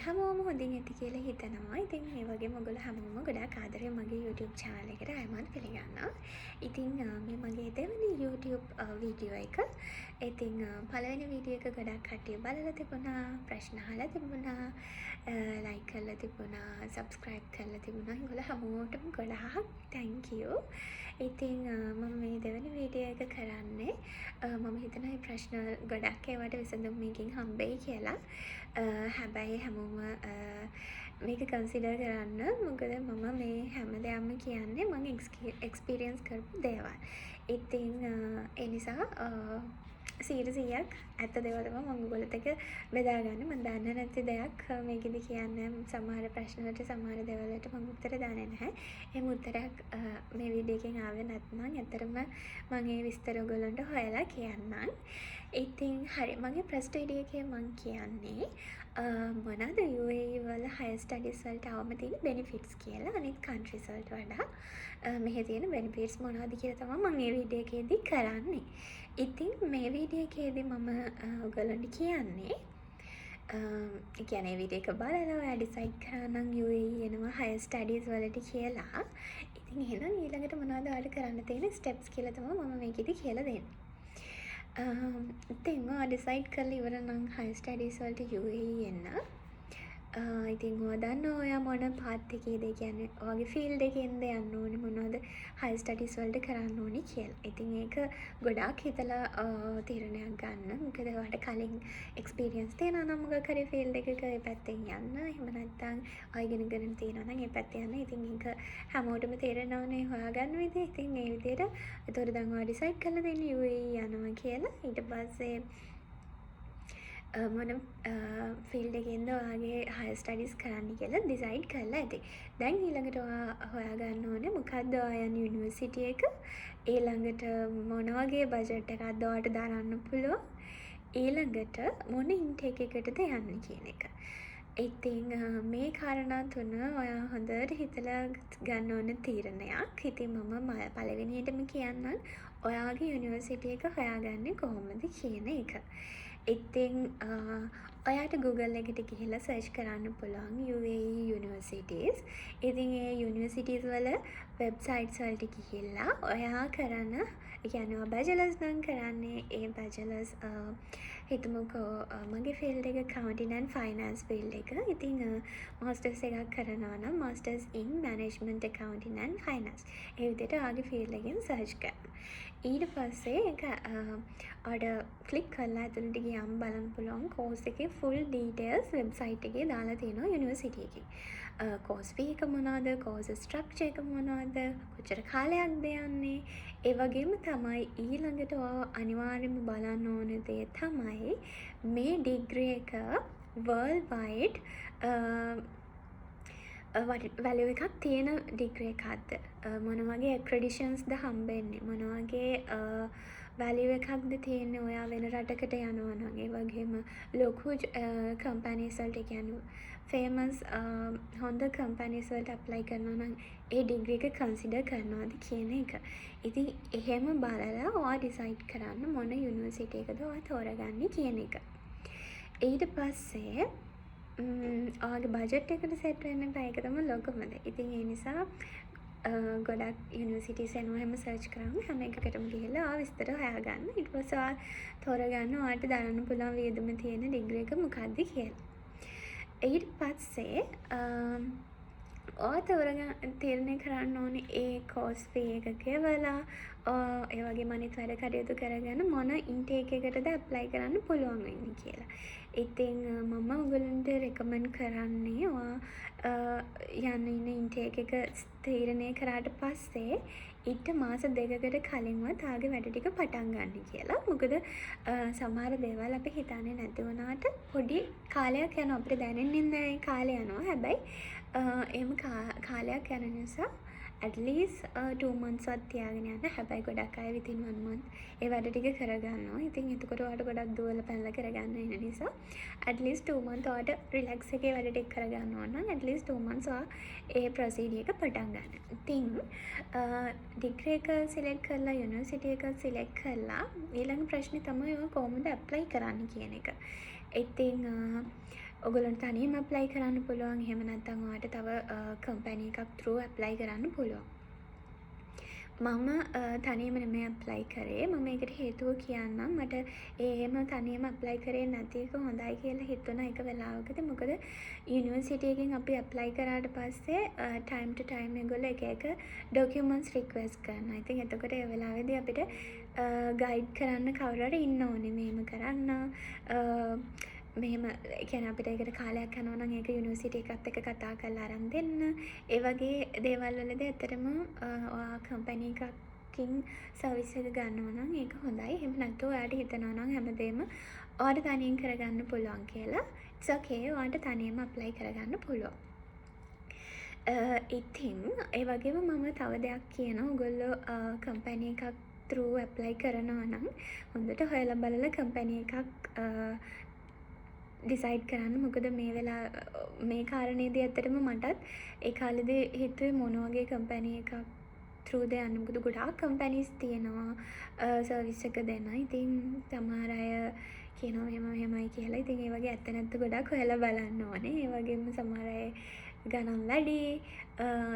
හැමෝම හොඳින් ඇති කියලා හිතනවා. ඉතින් මේ වගේම ඔයගොල්ලෝ හැමෝම ගොඩාක් ආදරෙන් මගේ YouTube channel එකට ආයමත් පිළිගන්නවා. ඉතින් මේ මගේ දෙවෙනි YouTube වීඩියෝ එක. ඉතින් පළවෙනි වීඩියෝ එක ගොඩාක් කට්ටිය බලලා තිබුණා, ප්‍රශ්න අහලා තිබුණා, like කරලා තිබුණා, subscribe කරලා තිබුණා. ඒගොල්ලෝ හැමෝටම ගොඩාක් thank you. ඉතින් මම මේ දෙවෙනි වීඩියෝ එක කරන්නේ මම හිතනවා මේ ප්‍රශ්න ගොඩක් ඒවට විසඳුම් මේකෙන් හම්බෙයි කියලා. හැබැයි හැමෝම මේක කන්සිඩර් කරන්න. මොකද මම මේ හැම දෙයක්ම කියන්නේ මම එක්ස්පීරියන්ස් කරපු දේවල්. ඉතින් ඒ නිසා 100% ඇත්ත දේවල් තමයි මම ඔයගොල්ලොත් එක්ක බෙදාගන්නේ. මම දන්නේ නැති දෙයක් මේකෙදි කියන්නේ සමහර ප්‍රශ්න වලට සමහර දේවල් වලට මම උත්තර දාන්නේ නැහැ. එහෙම උත්තරයක් මේ වීඩියෝ එකෙන් ආවේ නැත්නම් ඇත්තටම මම ඒ විස්තර ඔයගොල්ලන්ට හොයලා කියන්නම්. ඉතින් හරි මගේ ෆස්ට් වීඩියෝ එකේ මම කියන්නේ මොනවද UAE වල higher studies වලට අවම තියෙන benefits කියලා අනිත් countries වලට වඩා මෙහි තියෙන benefits මොනවද කියලා තමයි මම මේ වීඩියෝ එකේදී කරන්නේ. ඉතින් මේ වීඩියෝ එකේදී මම ඔයගොල්ලන්ට කියන්නේ කියන්නේ වීඩියෝ එක බලලා ඔයා ඩිසයිඩ් කරා නම් UAE එනවා higher studies වලට කියලා. ඉතින් එහෙනම් ඊළඟට මොනවද ඔයාලට කරන්න තියෙන steps කියලා තමයි මම මේකෙදි කියලා දෙන්නේ. ඉතින් ඔයා ඩිසයිඩ් කරලා ඉවර නම් higher studies වලට UAE එන්න. ඉතින් ඔයා දන්නවා ඔයා මොන පාත් එකේද කියන්නේ ඔයාගේ ෆීල්ඩ් එකෙන්ද යන්න ඕනේ මොනවද higher studies වලට කරන්න ඕනේ කියලා. ඉතින් ඒක ගොඩාක් හිතලා තීරණයක් ගන්න. මොකද ඔයාලට කලින් එක්ස්පීරියන්ස් තියෙනවා නම් මොකක් හරි ෆීල්ඩ් එකක ඒ පැත්තෙන් යන්න. එහෙම නැත්නම් ඔය ඉගෙනගෙන තියෙනවා නම් ඒ පැත්තේ යන්න. ඉතින් ඒක හැමෝටම තේරෙනවනේ හොයාගන්න විදිහ. ඉතින් ඒ විදිහට ඒතකොට දැන් ඔයා ඩිසයිඩ් කරලා දෙන්නේ UAE යනවා කියලා. ඊට පස්සේ මොන ෆීල්ඩ් එකෙන්ද ඔයාගේ higher studies කරන්න කියලා ඩිසයිඩ් කරලා ඇති. දැන් ඊළඟට ඔයා හොයාගන්න ඕනේ මොකක්ද ඔයා යන යුනිවර්සිටි එක. ඊළඟට මොන වගේ බජට් එකක්ද ඔයාට දරන්න පුළුවන්. ඊළඟට මොන ඉන්ටේක් එකකටද යන්නේ කියන එක. ඉතින් මේ කාරණා තුන ඔයා හොඳට හිතලා ගන්න ඕන තීරණයක්. ඉතින් මම පළවෙනියටම කියන්නම් ඔයාගේ යුනිවර්සිටි එක හොයාගන්නේ කොහොමද කියන එක. ඉතින් ඔයාට Google එකට ගිහිල්ලා සර්ච් කරන්න පුළුවන් UAE Universities. ඉතින් ඒ යුනිවර්සිටිස් වල වෙබ්සයිට්ස් වලට ගිහිල්ලා ඔයා කරන ඒ කියන්නේ ඔයා බැචලර්ස් නම් කරන්නේ ඒ බැචලර්ස් හිතමුකෝ මගේ ෆීල්ඩ් එක accounting and finance ෆීල්ඩ් එක. ඉතින් මාස්ටර්ස් එකක් කරනවා නම් masters in management accounting and finance. ඒ විදිහට ඔයාගේ ෆීල්ඩ් එකෙන් සර්ච් කරන්න. ඊට පස්සේ ඒක ඔයාට ක්ලික් කරලා ඇතුළට ගියාම බලන්න පුළුවන් කෝස් එකේ full details වෙබ්සයිට් එකේ දාලා තියෙනවා යුනිවර්සිටි එකේ. කෝස් ෆී එක මොනවද, කෝස් ස්ට්‍රක්චර් එක මොනවද, කොච්චර කාලයක්ද යන්නේ. ඒ වගේම තමයි ඊළඟට ඔයා අනිවාර්යයෙන්ම බලන්න ඕන දේ තමයි මේ ඩිග්‍රී එක world wide වැලියු එකක් තියෙන ඩිග්‍රී එකක්ද, මොන වගේ ඇක්‍රඩිෂන්ස්ද හම්බෙන්නේ, මොන වගේ වැලියු එකක්ද තියෙන්නේ ඔයා වෙන රටකට යනවා නම්. ඒ වගේම ලොකු කම්පැනිස් වලට කියන්නේ ෆේමස් හොඳ කම්පැනිස් වලට ඇප්ලයි කරනවා නම් ඒ ඩිග්‍රී එක කන්සිඩර් කරනවාද කියන එක. ඉතින් එහෙම බලලා ඔයා ඩිසයිඩ් කරන්න මොන යුනිවර්සිටි එකද ඔයා තෝරගන්නේ කියන එක. ඊට පස්සේ ඔයාගේ බජට් එකට සෙට් වෙන්න බෑ. ඒක තමයි ලොකුම දේ. ඉතින් ඒ නිසා ගොඩක් යුනිවර්සිටිස් එනවා හැම සර්ච් කරාම හැම එකකටම ගිහිල්ලා ආ විස්තර හොයාගන්න. ඊට පස්සේ ඔයා තෝරගන්න ඔයාට දරන්න පුළුවන් වියදම තියෙන ඩිග්‍රී එක මොකක්ද කියලා. ඊට පස්සේ ඔයා තීරණය කරන්න ඕනේ ඒ කෝස් ෆී එක ගෙවලා ඒ වගේම අනිත් වැඩ කටයුතු කරගෙන මොන ඉන්ටේක් එකකටද ඇප්ලයි කරන්න පුළුවන් වෙන්නේ කියලා. ඉතින් මම ඔයගොල්ලන්ට රෙකමන්ඩ් කරන්නේ ඔයා යන්න ඉන්න ඉන්ටේක් එක තීරණය කරාට පස්සේ ඊට මාස 2කට කලින්වත් ආගේ වැඩ ටික පටන් ගන්න කියලා. මොකද සමහර දේවල් අපි හිතන්නේ නැති වුණාට පොඩි කාලයක් යනවා. අපිට දැනෙන්නේ නැහැ කාලය යනවා. හැබැයි එහෙම කාලයක් යන නිසා at least 2 months වත් තියාගෙන යන්න. හැබැයි ගොඩක් අය within 1 month ඒ වැඩ ටික කරගන්නවා. ඉතින් එතකොට ඔයාලට ගොඩක් දුවලා පැනලා කරගන්න වෙන නිසා at least 2 months ඔයාලට relax එකේ වැඩ ටික කරගන්න ඕන නම් at least 2 months ඔයා ඒ procedure එක පටන් ගන්න. ඉතින් ඩිග්‍රී එක select කරලා යුනිවර්සිටි එක select කරලා ඊළඟ ප්‍රශ්නේ තමයි ඔයා කොහොමද apply කරන්න කියන එක. ඉතින් ඔයගොල්ලන්ට තනියම apply කරන්න පුළුවන්. එහෙම නැත්නම් ඔයාලට තව කම්පැනි එකක් through apply කරන්න පුළුවන්. මම තනියම නෙමෙයි apply කරේ. මම ඒකට හේතුව කියන්නම්. මට එහෙම තනියම apply කරේ නැති එක හොඳයි කියලා හිතුණා එක වෙලාවකදී. මොකද යුනිවර්සිටි එකෙන් අපි apply කරාට පස්සේ time to time ඒගොල්ලෝ එක එක documents request කරනවා. ඉතින් එතකොට ඒ වෙලාවේදී අපිට guide කරන්න කවුරු හරි ඉන්න ඕනේ. මෙහෙම කරන්න මෙහෙම කියන්නේ අපිට ඒකට කාලයක් යනවා නම් ඒක යුනිවර්සිටි එකත් එක්ක කතා කරලා අරන් දෙන්න. ඒ වගේ දේවල් වලදී ඇත්තටම ඔයා කම්පැනි එකකින් සර්විස් එක ගන්නවා නම් ඒක හොඳයි. එහෙම නැත්නම් ඔයාට හිතනවා නම් හැමදේම ඔයාට තනියෙන් කරගන්න පුළුවන් කියලා. it's okay. ඔයාට තනියම apply කරගන්න පුළුවන්. ඉතින් ඒ වගේම මම තව දෙයක් කියනවා. ඔයගොල්ලෝ කම්පැනි එකක් through apply කරනවා නම් හොඳට හොයලා බලලා කම්පැනි එකක් ඩිසයිඩ් කරන්න. මොකද මේ කාරණේදී ඇත්තටම මටත් ඒ කාලෙදී හිතුවේ මොන වගේ කම්පැනි එකක් through ද යන්න. මොකද ගොඩාක් කම්පැනිස් තියෙනවා සර්විස් එක දෙන්න. ඉතින් සමහර අය කියනවා එහෙමයි කියලා. ඉතින් ඒ වගේ ඇත්ත නැත්ත ගොඩක් හොයලා බලන්න ඕනේ. ඒ වගේම සමහර අය ගණන් වැඩි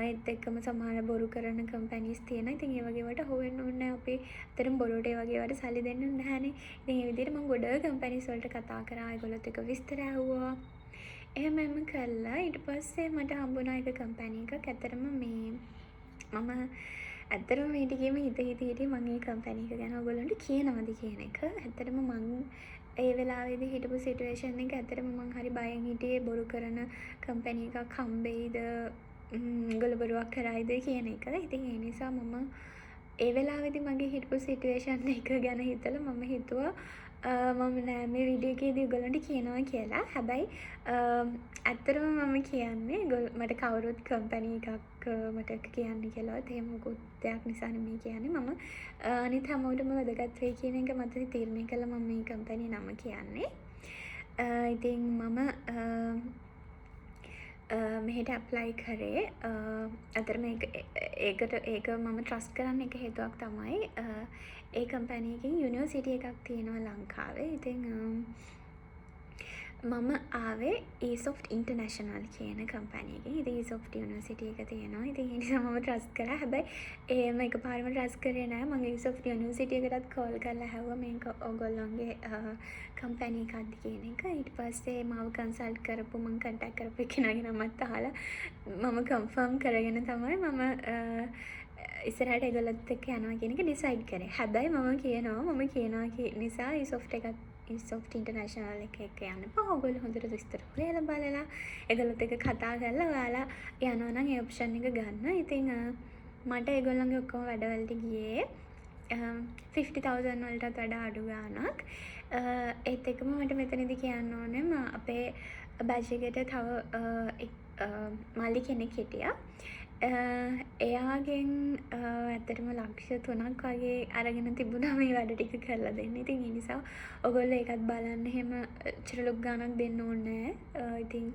ඒත් එක්කම සමහර බොරු කරන කම්පැනිස් තියෙනවා. ඉතින් ඒ වගේ වට හොයන්න ඕනේ. අපි අතරම බොරුවට ඒ වගේ වට සල්ලි දෙන්න නැහැනේ. ඉතින් ඒ විදිහට මම ගොඩ කම්පැනිස් වලට කතා කරා. ඒගොල්ලොත් එක්ක විස්තර ඇහුවා. එහෙම කළා. ඊට පස්සේ මට හම්බුණා එක කම්පැනි එකක්. ඇත්තටම මම ඇත්තටම මේ ටිකේම හිතේ මම මේ කම්පැනි එක ගැන ඔයගොල්ලන්ට කියනවාද කියන එක. ඇත්තටම මම ඒ වෙලාවේදී හිටපු සිටුේෂන් එක ඇත්තටම මං හරි බයෙන් හිටියේ බොරු කරන කම්පැනි එකක් හම්බෙයිද ඒගොල්ලෝ බොරුවක් කරයිද කියන එක. ඉතින් ඒ නිසා මම ඒ වෙලාවේදී මගේ හිටපු සිටුේෂන් එක ගැන හිතලා මම හිතුවා මම නෑ මේ වීඩියෝ එකේදී ඔයගොල්ලන්ට කියනවා කියලා. හැබැයි ඇත්තටම මම කියන්නේ මට කවුරුත් කම්පැනි එකක් මට කියන්න කියලාවත් එහෙම මොකුත් දෙයක් නිසා නෙමෙයි කියන්නේ. මම අනිත් හැමෝටම වැදගත් වෙයි කියන එක මට තීරණය කළා මම මේ කම්පැනි නම කියන්නේ. ඉතින් මම මෙහෙට ඇප්ලයි කරේ. අතරම ඒක මම ට්‍රස්ට් කරන්න එක හේතුවක් තමයි ඒ කම්පැනි එකකින් යුනිවර්සිටි එකක් තියෙනවා ලංකාවේ. ඉතින් මම ආවේ eSoft International කියන කම්පැනි එකකින්. ඉතින් eSoft යුනිවර්සිටි එක තියෙනවා. ඉතින් ඒ නිසා මම ට්‍රස්ට් කරා. හැබැයි එහෙම එකපාරම ට්‍රස්ට් කරේ නෑ. මම eSoft යුනිවර්සිටි එකටත් කෝල් කරලා ඇහුවා මේක ඔයගොල්ලෝගේ කම්පැනි එකක්ද කියන එක. ඊට පස්සේ මාව කන්සල්ට් කරපු මම කන්ටැක්ට් කරපු කෙනාගේ නමත් අහලා මම කන්ෆර්ම් කරගෙන තමයි මම ඉස්සරහට ඒගොල්ලොත් එක්ක යනවා කියන එක ඩිසයිඩ් කරේ. හැබැයි මම කියනවා නිසා eSoft International එක යන්න එපා. ඔයගොල්ලෝ හොඳට විස්තර හොයලා බලලා ඒගොල්ලොත් එක්ක කතා කරලා ඔයාලා යනවා නම් ඒ ඔප්ෂන් එක ගන්න. ඉතින් මට ඒගොල්ලන්ගේ ඔක්කොම වැඩවලට ගියේ 50,000 වලටත් වඩා අඩු ගාණක්. ඒත් එක්කම මට මෙතනදී කියන්න ඕනේ අපේ බැච් එකට තව මල්ලි කෙනෙක් හිටියා. එයාගෙන් ඇත්තටම ලක්ෂ 3ක් වගේ අරගෙන තිබුණා මේ වැඩ ටික කරලා දෙන්න. ඉතින් ඒ නිසා ඔයගොල්ලෝ ඒකත් බලන්න එහෙම චිරලොක් ගානක් දෙන්න ඕනේ නැහැ. ඉතින්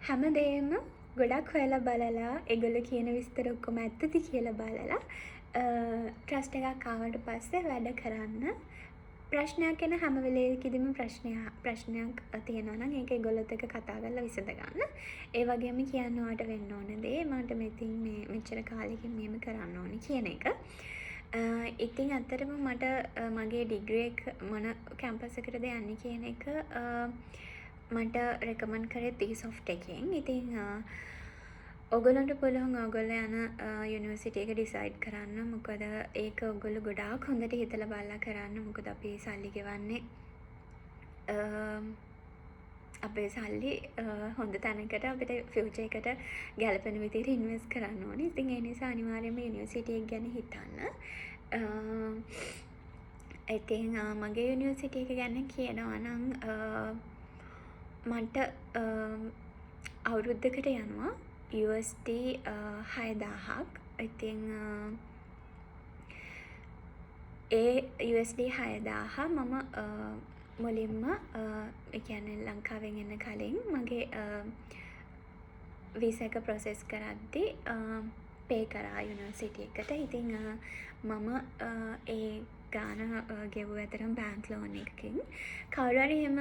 හැමදේම ගොඩක් හොයලා බලලා ඒගොල්ලෝ කියන විස්තර ඔක්කොම ඇත්තද කියලා බලලා ට්‍රස්ට් එකක් ආවට පස්සේ වැඩ කරන්න. ප්‍රශ්නයක් එන හැම වෙලේකදීම ප්‍රශ්නයක් තියෙනවා නම් ඒක ඒගොල්ලොත් එක්ක කතා කරලා විසඳ ගන්න. ඒ වගේම කියන්න ඔයාට වෙන්න ඕන දේ මට මෙතින් මේ මෙච්චර කාලෙකින් මේම කරන්න ඕනේ කියන එක. ඉතින් ඇත්තටම මට මගේ ඩිග්‍රී එක මොන කැම්පස් එකටද යන්නේ කියන එක මට රෙකමන්ඩ් කරේ eSoft එකෙන්. ඉතින් ඔයගොල්ලන්ට පුළුවන් ඔයගොල්ලෝ යන යුනිවර්සිටි එක ඩිසයිඩ් කරන්න. මොකද ඒක ඔයගොල්ලෝ ගොඩාක් හොඳට හිතලා බලලා කරන්න. මොකද අපි සල්ලි ගෙවන්නේ අපේ සල්ලි හොඳ තැනකට අපිට ෆියුචර් එකට ගැලපෙන විදිහට ඉන්වෙස්ට් කරන්න ඕනේ. ඉතින් ඒ නිසා අනිවාර්යයෙන්ම යුනිවර්සිටි එක ගැන හිතන්න. ඉතින් මගේ යුනිවර්සිටි එක ගැන කියනවා නම් මට අවුරුද්දකට යනවා USD 6,000ක්. ඉතින් ඒ USD 6,000 මම මුලින්ම ඒ කියන්නේ ලංකාවෙන් එන්න කලින් මගේ වීසා එක ප්‍රොසෙස් කරද්දී පේ කරා යුනිවර්සිටි එකට. ඉතින් මම ඒ ගාන ගෙව්ව ඇතරම් බෑන්ක් ලෝන් එකකින්. කවුරු හරි එහෙම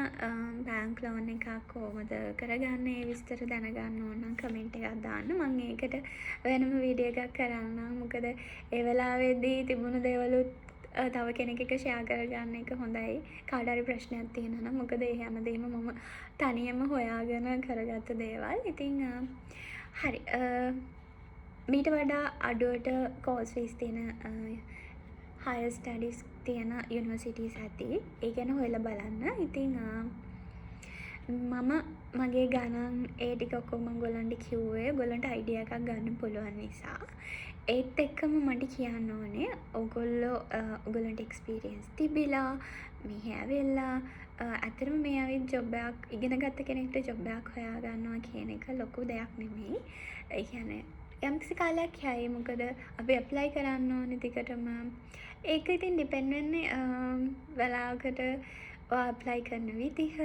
බෑන්ක් ලෝන් එකක් කොහොමද කරගන්නේ ඒ විස්තර දැනගන්න ඕන නම් කමෙන්ට් එකක් දාන්න. මම ඒකට වෙනම වීඩියෝ එකක් කරන්නම්. මොකද ඒ වෙලාවේදී තිබුණු දේවලුත් තව කෙනෙක් එක්ක ෂෙයා කරගන්න එක හොඳයි. කාට හරි ප්‍රශ්නයක් තියෙනවා නම්. මොකද ඒ හැමදේම මම තනියම හොයාගෙන කරගත්ත දේවල්. ඉතින් හරි. මීට වඩා අඩුවට කෝස් ෆීස් තියෙන හයර් ස්ටඩීස් තියෙන යුනිවර්සිටීස් ඇති. ඒ ගැන හොයලා බලන්න. ඉතින් මම මගේ ගණන් ඒ ටික ඔක්කොම ගොල්ලන්ට කිව්වේ ඔයගොල්ලන්ට අයිඩියා එකක් ගන්න පුළුවන් නිසා. ඒත් එක්කම මට කියන්න ඕනේ ඔයගොල්ලෝ ඔයගොල්ලන්ට එක්ස්පීරියන්ස් තිබිලා මෙහෙ ඇවිල්ලා ඇත්තටම මේ ඇවිත් ජොබ් එකක් ඉගෙන ගත්ත කෙනෙක්ට ජොබ් එකක් හොයා ගන්නවා කියන එක ලොකු දෙයක් නෙමෙයි. ඒ කියන්නේ යම්කිසි කාලයක් යයි. මොකද අපි ඇප්ලයි කරන්න ඕනේ දිගටම. ඒක ඉතින් ඩිපෙන්ඩ් වෙන්නේ වෙලාවකට ඔයා ඇප්ලයි කරන විදිහ,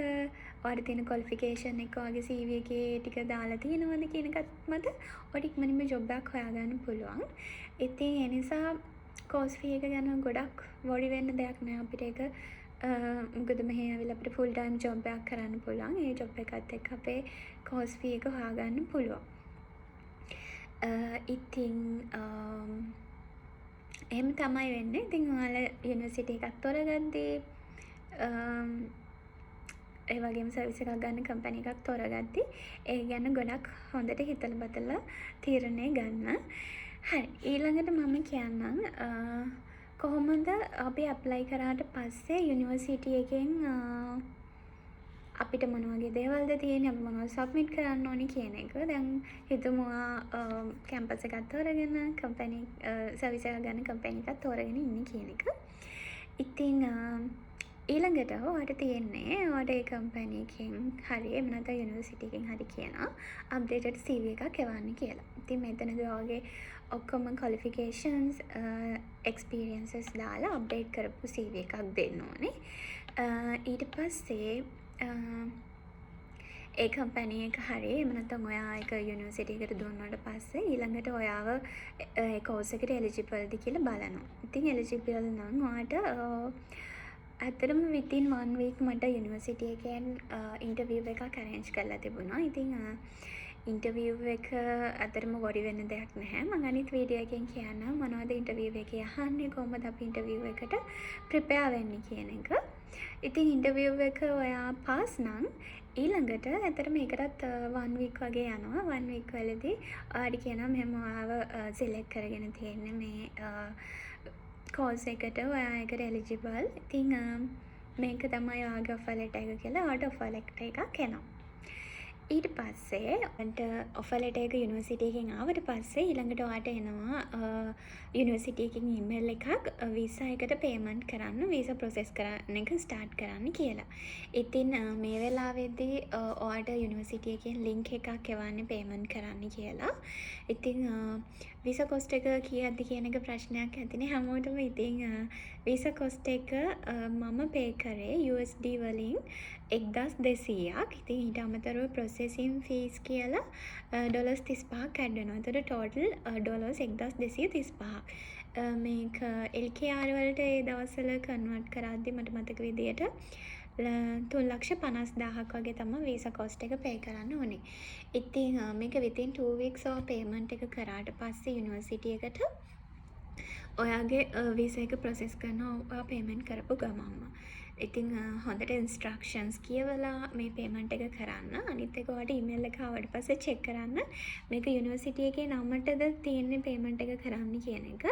ඔයාට තියෙන ක්වොලිෆිකේෂන් එක, ඔයාගේ CV එකේ ටික දාලා තියෙනවද කියන එකත් මත ඔයාට ඉක්මනින්ම ජොබ් එකක් හොයාගන්න පුළුවන්. ඉතින් ඒ නිසා කෝස් ෆී එක ගැන ගොඩක් වොරි වෙන්න දෙයක් නෑ අපිට. ඒක මොකද මෙහෙ ඇවිල්ලා අපිට ෆුල් ටයිම් ජොබ් එකක් කරන්න පුළුවන්. ඒ ජොබ් එකත් එක්ක අපේ කෝස් ෆී එක හොයාගන්න පුළුවන්. ඉතින් එහෙම තමයි වෙන්නේ. ඉතින් ඔයාලා යුනිවර්සිටි එකක් තෝරගද්දී ඒ වගේම සර්විස් එකක් ගන්න කම්පැනි එකක් තෝරගද්දී ඒ ගැන ගොඩක් හොඳට හිතලා බතලා තීරණය ගන්න. හරි. ඊළඟට මම කියන්නම් කොහොමද අපි ඇප්ලයි කරාට පස්සේ යුනිවර්සිටි එකෙන් අපිට මොන වගේ දේවල්ද තියෙන්නේ, අපි මොනවද සබ්මිට් කරන්න ඕනි කියන එක. දැන් හිතමු කැම්පස් එකක් තෝරගෙන කම්පැනි සර්විස් එකක් ගන්න කම්පැනි එකක් තෝරගෙන ඉන්නේ කියන එක. ඉතින් ඊළඟට ඔයාට තියෙන්නේ ඔයාට ඒ කම්පැනි එකෙන් හරි එහෙම නැත්නම් යුනිවර්සිටි එකෙන් හරි කියනවා අප්ඩේටඩ් CV එකක් එවන්න කියලා. ඉතින් මෙතනදී ඔයාගේ ඔක්කොම ක්වොලිෆිකේෂන්ස් එක්ස්පීරියන්සස් දාලා අප්ඩේට් කරපු CV එකක් දෙන්න ඕනේ. ඊට පස්සේ ඒ කම්පැනි එක හරි එහෙම නැත්නම් ඔයා එක යුනිවර්සිටි එකට දුන්නාට පස්සේ ඊළඟට ඔයාව ඒ කෝස් එකට එලිජිබල්ද කියලා බලනවා. ඉතින් එලිජිබල් නම් ඔයාට ඇත්තටම within 1 week මට යුනිවර්සිටි එකෙන් ඉන්ටර්විව් එකක් arrange කරලා තිබුණා. ඉතින් ඉන්ටර්විව් එක ඇත්තටම වොරි වෙන්න දෙයක් නැහැ. මම අනිත් වීඩියෝ එකෙන් කියන්නම් මොනවද ඉන්ටර්විව් එකේ අහන්නේ, කොහොමද අපි ඉන්ටර්විව් එකට ප්‍රිපෙයාර් වෙන්නේ කියන එක. ඉතින් ඉන්ටර්විව් එක ඔයා පාස් නම් ඊළඟට ඇත්තටම ඒකටත් 1 week වගේ යනවා. 1 week වලදී ඔයාට කියනවා මෙහෙම ඔයාව සිලෙක්ට් කරගෙන තියෙන්නේ මේ කෝස් එකට, ඔයා ඒකට එලිජිබල්. ඉතින් මේක තමයි ඔයාගේ ඔෆර් ලෙටර් එක කියලා ඔයාට ඔෆර් ලෙටර් එකක් එනවා. ඊට පස්සේ ඔයාට ඔෆර් ලෙටර් එක යුනිවර්සිටි එකෙන් ආවට පස්සේ ඊළඟට ඔයාට එනවා යුනිවර්සිටි එකකින් ඊමේල් එකක් වීසා එකට පේමන්ට් කරන්න, වීසා ප්‍රොසෙස් කරන්න එක ස්ටාර්ට් කරන්න කියලා. ඉතින් මේ වෙලාවේදී ඔයාට යුනිවර්සිටි එකෙන් ලින්ක් එකක් එවන්නේ පේමන්ට් කරන්න කියලා. ඉතින් වීසා කොස්ට් එක කීයක්ද කියන එක ප්‍රශ්නයක් ඇතිනේ හැමෝටම. ඉතින් වීසා කොස්ට් එක මම පේ කරේ USD වලින් 1200ක්. ඉතින් ඊට අමතරව ප්‍රොසෙසින් ෆීස් කියලා $35ක් ඇඩ් වෙනවා. ඒතර ටෝටල් $1235. මේක LKR වලට ඒ දවස්වල කන්වර්ට් කරද්දි මට මතක විදියට 3,50,000ක් වගේ තමයි වීසා කොස්ට් එක පේ කරන්න ඕනේ. ඉතින් මේක within 2 weeks of payment එක කරාට පස්සේ යුනිවර්සිටි එකට ඔයාගේ වීසා එක ප්‍රොසෙස් කරනවා ඔයා පේමන්ට් කරපු ගමන්ම. ඉතින් හොඳට ඉන්ස්ට්‍රක්ෂන්ස් කියවලා මේ පේමන්ට් එක කරන්න. අනිත් එක ඔයාට ඊමේල් එක ආවට පස්සේ චෙක් කරන්න මේක යුනිවර්සිටි එකේ නමටද තියෙන්නේ පේමන්ට් එක කරන්න කියන එක.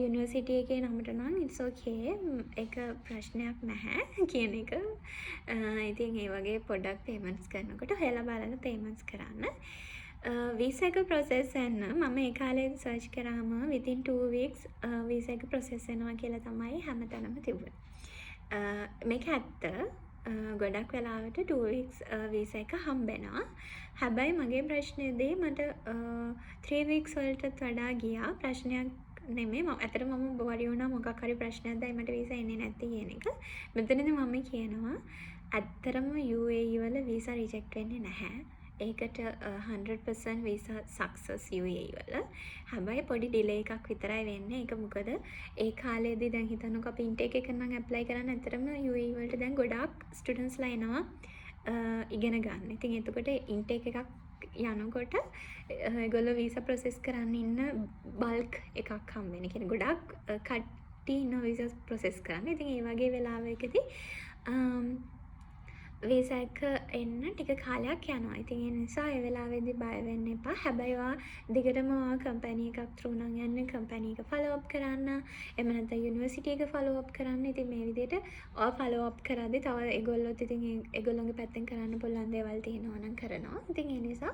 යුනිවර්සිටි එකේ නමට නම් ඉට්ස් ඕකේ, ඒක ප්‍රශ්නයක් නැහැ කියන එක. ඉතින් ඒ වගේ පොඩ්ඩක් පේමන්ට්ස් කරනකොට හොයලා බලලා පේමන්ට්ස් කරන්න. වීසා එක ප්‍රොසෙස් වෙන්න මම ඒ කාලේ සර්ච් කරාම within 2 weeks වීසා එක ප්‍රොසෙස් වෙනවා කියලා තමයි හැමතැනම තිබුණේ. මේක ඇත්ත. ගොඩක් වෙලාවට 2 weeks වීසා එක හම්බෙනවා. හැබැයි මගේ ප්‍රශ්නේදී මට 3 weeks වලටත් වඩා ගියා. ප්‍රශ්නයක් නෙමෙයි. ඇත්තටම මම බොරි වුණා මොකක් හරි ප්‍රශ්නයක් දැයි මට වීසා එන්නේ නැති කියන එක. මෙතනදී මම කියනවා ඇත්තටම UAE වල වීසා රිජෙක්ට් වෙන්නේ නැහැ. ඒකට 100% වීසා සක්සස් UAE වල. හැබැයි පොඩි ඩිලේ එකක් විතරයි වෙන්නේ. ඒක මොකද ඒ කාලේදී දැන් හිතන්නකෝ අපි ඉන්ටේක් එක නම් ඇප්ලයි කරන්න ඇත්තටම UAE වලට දැන් ගොඩාක් ස්ටුඩන්ට්ස්ලා එනවා ඉගෙන ගන්න. ඉතින් එතකොට ඉන්ටේක් එකක් යනකොට ඒගොල්ලෝ වීසා ප්‍රොසෙස් කරන්න ඉන්න බල්ක් එකක් හම්බ වෙන. කියන්නේ ගොඩාක් කට්ටිය ඉන්න වීසා ප්‍රොසෙස් කරන්න. ඉතින් ඒ වගේ වෙලාවකදී වීසා එක එන්න ටික කාලයක් යනවා. ඉතින් ඒ නිසා ඒ වෙලාවේදී බය වෙන්න එපා. හැබැයි ඔයා දිගටම ඔයා කම්පැනි එකක් through නම් යන්න කම්පැනි එක follow up කරන්න. එහෙම නැත්නම් යුනිවර්සිටි එක follow up කරන්න. ඉතින් මේ විදිහට ඔයා follow up කරද්දී තව ඒගොල්ලොත් ඉතින් ඒගොල්ලොන්ගේ පැත්තෙන් කරන්න පුළුවන් දේවල් තියෙනවා නම් කරනවා. ඉතින් ඒ නිසා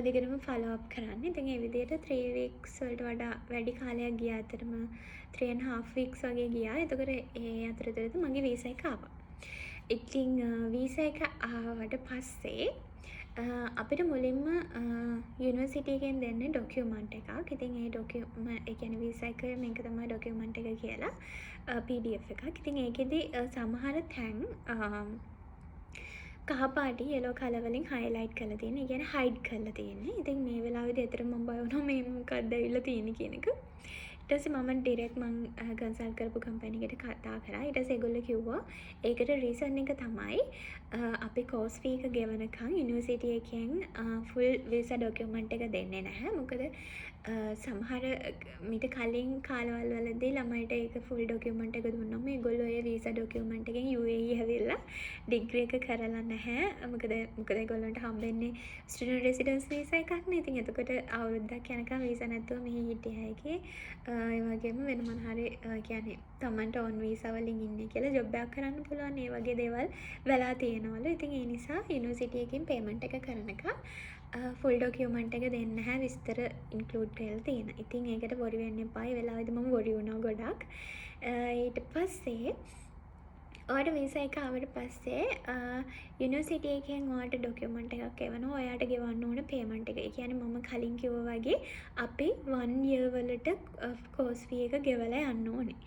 දිගටම follow up කරන්න. ඉතින් ඒ විදිහට 3 weeks වලට වඩා වැඩි කාලයක් ගියා. ඇත්තටම 3.5 weeks වගේ ගියා. එතකොට ඒ අතරතුරදී මගේ වීසා එක ආවා. ඉතින් වීසා එක ආවට පස්සේ අපිට මුලින්ම යුනිවර්සිටි එකෙන් දෙන්නේ ඩොකියුමන්ට් එකක්. ඉතින් ඒ කියන්නේ වීසා එක මේක තමයි ඩොකියුමන්ට් එක කියලා PDF එකක්. ඉතින් ඒකෙදි සමහර තැන් කහපාටි yellow color වලින් highlight කරලා තියෙනවා. ඒ කියන්නේ hide කරලා තියෙන්නේ. ඉතින් මේ වෙලාවේදී ඇත්තටම මම බය වුණා මේ මොකක්ද ඇවිල්ලා තියෙන්නේ කියන එක. ඊට පස්සේ මම ඩිරෙක්ට් කන්සල්ට් කරපු කම්පැනි එකට කතා කරා. ඊට පස්සේ ඒගොල්ලෝ කිව්වා ඒකට රීසන් එක තමයි අපි කෝස් ෆී එක ගෙවනකම් යුනිවර්සිටි එකෙන් ෆුල් වීසා ඩොකියුමන්ට් එක දෙන්නේ නැහැ. මොකද සමහර මීට කලින් කාලවල වලදී ළමයිට ඒක ෆුල් ඩොකියුමන්ට් එක දුන්නම ඒගොල්ලෝ ඒ වීසා ඩොකියුමන්ට් එකෙන් UAE ඇවිල්ලා ඩිග්‍රී එක කරලා නැහැ. මොකද ඒගොල්ලන්ට හම්බෙන්නේ ස්ටුඩන්ට් රෙසිඩන්ස් වීසා එකක් නේ. ඉතින් එතකොට අවුරුද්දක් යනකම් වීසා නැතුව මෙහි හිටිය හැකි. ඒ වගේම වෙන මොන හරි කියන්නේ තමන්ට ඕන් වීසා වලින් ඉන්නේ කියලා ජොබ් එකක් කරන්න පුළුවන්. ඒ වගේ දේවල් වෙලා තියෙනවලු. ඉතින් ඒ නිසා යුනිවර්සිටි එකෙන් පේමන්ට් එක කරනකම් ෆුල් ඩොකියුමන්ට් එක දෙන්නේ නැහැ. විස්තර ඉන්ක්ලූඩ් කරලා තියෙන. ඉතින් ඒකට වොරි වෙන්න එපා. ඒ වෙලාවේදී මම වොරි වුණා ගොඩක්. ඊට පස්සේ ඔයාට වීසා එක ආවට පස්සේ යුනිවර්සිටි එකෙන් ඔයාට ඩොකියුමන්ට් එකක් එවනවා. ඔයාට ගෙවන්න ඕන පේමන්ට් එක. ඒ කියන්නේ මම කලින් කිව්වා වගේ අපි 1 year වලට කෝස් ෆී එක ගෙවලා යන්න ඕනේ.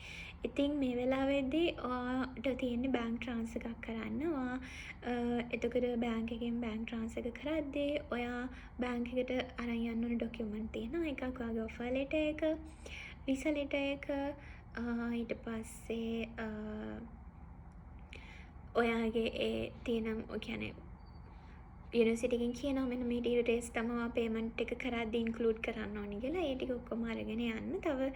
ඉතින් මේ වෙලාවේදී ඔයාට තියෙන්නේ බැංක් ට්‍රාන්ස්ෆර් එකක් කරන්න. ඔයා එතකොට බැංක් එකෙන් බැංක් ට්‍රාන්ස්ෆර් එක කරද්දී ඔයා බැංක් එකට අරන් යන්න ඕන ඩොකියුමන්ට් තියෙනවා. එකක් ඔයාගේ ඔෆර් ලෙටර් එක, වීසා ලෙටර් එක, ඊට පස්සේ ඔයාගේ ඒ තියෙන කියන්නේ යුනිවර්සිටි එකෙන් කියනවා මෙන්න මේ ඩීටේල්ස් තමයි පේමන්ට් එක කරද්දී ඉන්ක්ලූඩ් කරන්න ඕනි කියලා. ඒ ටික ඔක්කොම අරගෙන යන්න. තව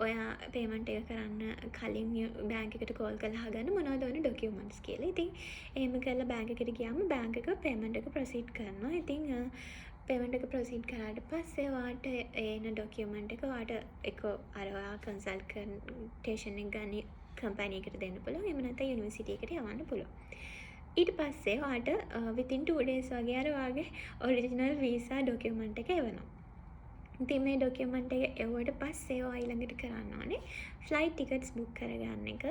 ඔයා පේමන්ට් එක කරන්න කලින් බැංක් එකට කෝල් කරලා අහගන්න මොනවද ඕනේ ඩොකියුමන්ට්ස් කියලා. ඉතින් එහෙම කරලා බැංක් එකට ගියාම බැංක් එක පේමන්ට් එක ප්‍රොසීඩ් කරනවා. ඉතින් පේමන්ට් එක ප්‍රොසීඩ් කරාට පස්සේ ඔයාට එන ඩොකියුමන්ට් එක ඔයාට එක අර ඔයා කන්සල්ටේෂන් එක ගන්න කම්පැනි එකට දෙන්න පුළුවන්. එහෙම නැත්නම් යුනිවර්සිටි එකට යවන්න පුළුවන්. ඊට පස්සේ ඔයාට within 2 days වගේ අර ඔයාගේ ඔරිජිනල් වීසා ඩොකියුමන්ට් එක එවනවා. ඉතින් මේ ඩොකියුමන්ට් එක එවුවට පස්සේ ඔයා ඊළඟට කරන්න ඕනේ ෆ්ලයිට් ටිකට්ස් බුක් කරගන්න එක.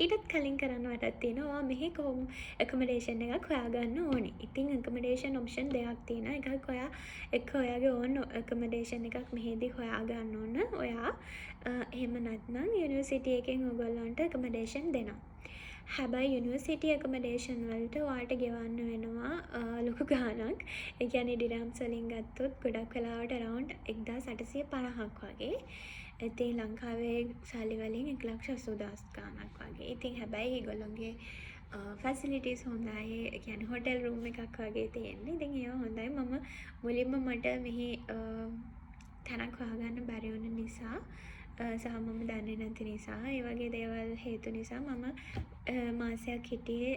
ඊටත් කලින් කරන්න වැඩක් තියෙනවා. ඔයා මෙහි කොහොම ඇකොමඩේෂන් එකක් හොයාගන්න ඕනේ. ඉතින් ඇකොමඩේෂන් ඔප්ෂන් දෙකක් තියෙනවා. එකක් ඔයා ඔයාගේ ඕන් ඇකොමඩේෂන් එකක් මෙහෙදී හොයාගන්න ඕන. ඔයා එහෙම නැත්නම් යුනිවර්සිටි එකෙන් ඔයගොල්ලන්ට ඇකොමඩේෂන් දෙනවා. හැබැයි යුනිවර්සිටි ඇකොමඩේෂන් වලට ඔයාට ගෙවන්න වෙනවා ලොකු ගාණක්. ඒ කියන්නේ ඩිරම්ස් වලින් ගත්තොත් ගොඩක් වෙලාවට around 1850ක් වගේ. ඉතින් ලංකාවේ සල්ලි වලින් 1,80,000 ගාණක් වගේ. ඉතින් හැබැයි ඒගොල්ලෝගේ ෆැසිලිටිස් හොඳයි. ඒ කියන්නේ හොටෙල් රූම් එකක් වගේ තියෙන්නේ. ඉතින් ඒවා හොඳයි. මම මුලින්ම මට මෙහි තැනක් හොයාගන්න බැරි වුණ නිසා සහ මම දන්නේ නැති නිසා ඒ වගේ දේවල් හේතු නිසා මම මාසයක් හිටියේ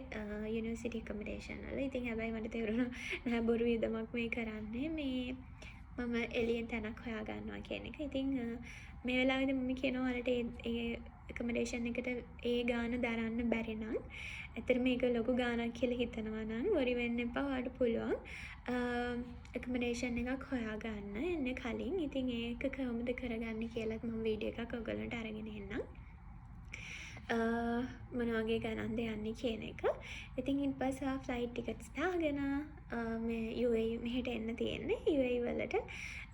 යුනිවර්සිටි ඇකොමඩේෂන් වල. ඉතින් හැබැයි මට තේරුණා නෑ බොරු විදමක් මේ කරන්නේ. මේ මම එළියෙන් තැනක් හොයා ගන්නවා කියන එක. ඉතින් මේ වෙලාවේදී මම කියනවා ඔයාලට ඒ ඇකොමඩේෂන් එකට ඒ ගාණ දරන්න බැරි නම් ඇත්තට මේක ලොකු ගාණක් කියලා හිතනවා නම් වොරි වෙන්න එපා. ඔයාලට පුළුවන් ඇකොමඩේෂන් එකක් හොයාගන්න එන්න කලින්. ඉතින් ඒක කොහොමද කරගන්නේ කියලාත් මම වීඩියෝ එකක් ඔයගොල්ලන්ට අරගෙන එන්නම්. මොන වගේ ගණන්ද යන්නේ කියන එක. ඉතින් ඊට පස්සේ ෆ්ලයිට් ටිකට්ස් දාගෙන මේ UAE මෙහෙට එන්න තියෙන්නේ UAE වලට.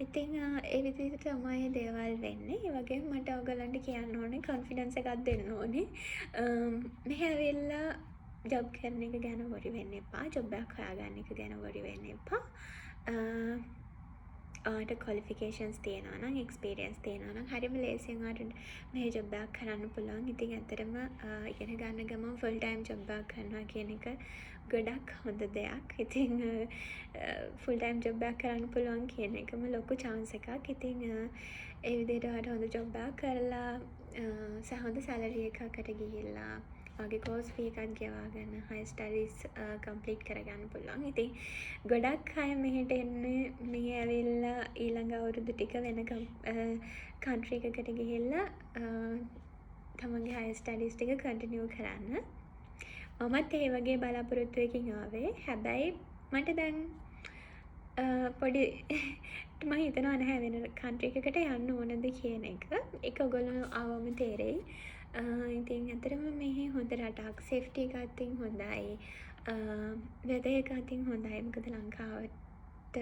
ඉතින් ඒ විදිහට තමයි දේවල් වෙන්නේ. ඒ වගේම මට ඔයගොල්ලන්ට කියන්න ඕනේ කොන්ෆිඩන්ස් එකක් දෙන්න ඕනේ. මෙහෙ ඇවිල්ලා ජොබ් කරන එක ගැන වොරි වෙන්න එපා. ජොබ් එකක් හොයාගන්න එක ගැන වොරි වෙන්න එපා. ඔයාට ක්වොලිෆිකේෂන්ස් තියෙනවා නම් එක්ස්පීරියන්ස් තියෙනවා නම් හරිම ලේසියෙන් ඔයාට මේ ජොබ් එකක් කරන්න පුළුවන්. ඉතින් ඇත්තටම ඉගෙන ගන්න ගමන් ෆුල් ටයිම් ජොබ් එකක් කරනවා කියන එක ගොඩක් හොඳ දෙයක්. ඉතින් ෆුල් ටයිම් ජොබ් එකක් කරන්න පුළුවන් කියන එකම ලොකු chance එකක්. ඉතින් ඒ විදිහට ඔයාට හොඳ ජොබ් එකක් කරලා සහ හොඳ සැලරි එකකට ගිහිල්ලා වගේ කෝස් ෆී එකක් ගෙවාගෙන හයි ස්ටඩීස් කම්ප්ලීට් කරගන්න පුළුවන්. ඉතින් ගොඩක් අය මෙහෙට එන්නේ මේ ඇවිල්ලා ඊළඟ අවුරුදු ටික වෙන කන්ට්‍රි එකකට ගිහිල්ලා තමන්ගේ හයි ස්ටඩීස් ටික කන්ටිනියු කරන්න. මමත් ඒ වගේ බලාපොරොත්තුවකින් ආවේ. හැබැයි මට දැන් පොඩි මම හිතනවා නැහැ වෙන කන්ට්‍රි එකකට යන්න ඕනද කියන එක. ඒක ඔයගොල්ලෝ ආවම තේරෙයි. ඉතින් ඇත්තටම මෙහි හොඳ රටක්. සේෆ්ටි එක අතින් හොඳයි. වෙදර් එක අතින් හොඳයි. මොකද ලංකාවට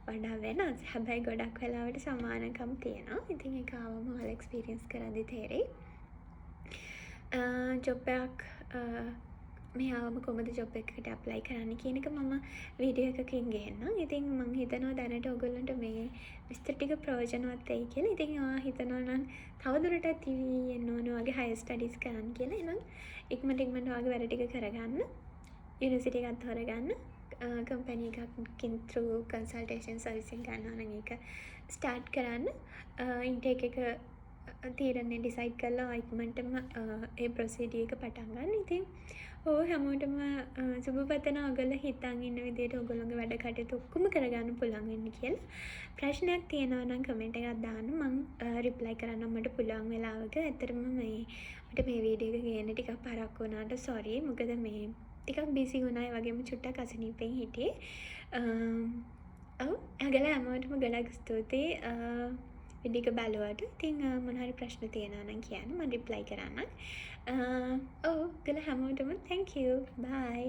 වඩා වෙනස්. හැබැයි ගොඩක් වෙලාවට සමානකම් තියෙනවා. ඉතින් ඒක ආවම ඔයාලා එක්ස්පීරියන්ස් කරද්දි තේරෙයි. ජොබ් එකක් මේ ආවම කොහොමද ජොබ් එකකට ඇප්ලයි කරන්න කියන එක මම වීඩියෝ එකකින් ගේන්නම්. ඉතින් මම හිතනවා දැනට ඔයගොල්ලන්ට මේ විස්තර ටික ප්‍රයෝජනවත් වෙයි කියලා. ඉතින් ඔයා හිතනවා නම් තවදුරටත් එන්න ඕන වගේ හයර් ස්ටඩීස් කරන්න කියලා. එහෙනම් ඉක්මනට ඔයාගේ වැඩ ටික කරගන්න. යුනිවර්සිටි එකත් හොරගන්න. කම්පැනි එකකින් through consultation servicing ගන්නවා නම් ඒක ස්ටාර්ට් කරන්න. ඉන්ටේක් එක තීරණය ඩිසයිඩ් කරලා ඉක්මනටම ඒ ප්‍රොසීඩියර් එක පටන් ගන්න. ඉතින් හැමෝටම සුබ පතනවා ඔයගොල්ලෝ හිතන් ඉන්න විදිහට ඔයගොල්ලෝගේ වැඩ කටයුතු ඔක්කොම කරගන්න පුළුවන් වෙන්න කියලා. ප්‍රශ්නයක් තියෙනවා නම් කමෙන්ට් එකක් දාන්න. මම රිප්ලයි කරන්න මට පුළුවන් වෙලාවක. ඇත්තටම මට මේ වීඩියෝ එක ගේන්න ටිකක් පරක්කු වුණාට සෝරි. මොකද මේ ටිකක් බිසි වුණා. ඒ වගේම චුට්ටක් අසනීපෙන් හිටියේ. ඔයගොල්ලෝ හැමෝටම ගොඩක් ස්තුතියි. වීඩියෝ එක බලුවාට. ඉතින් මොන හරි ප්‍රශ්න තියෙනවා නම් කියන්න මම රිප්ලයි කරන්නම්. ඔව් ඔයගොල්ලෝ හැමෝටම thank you. bye.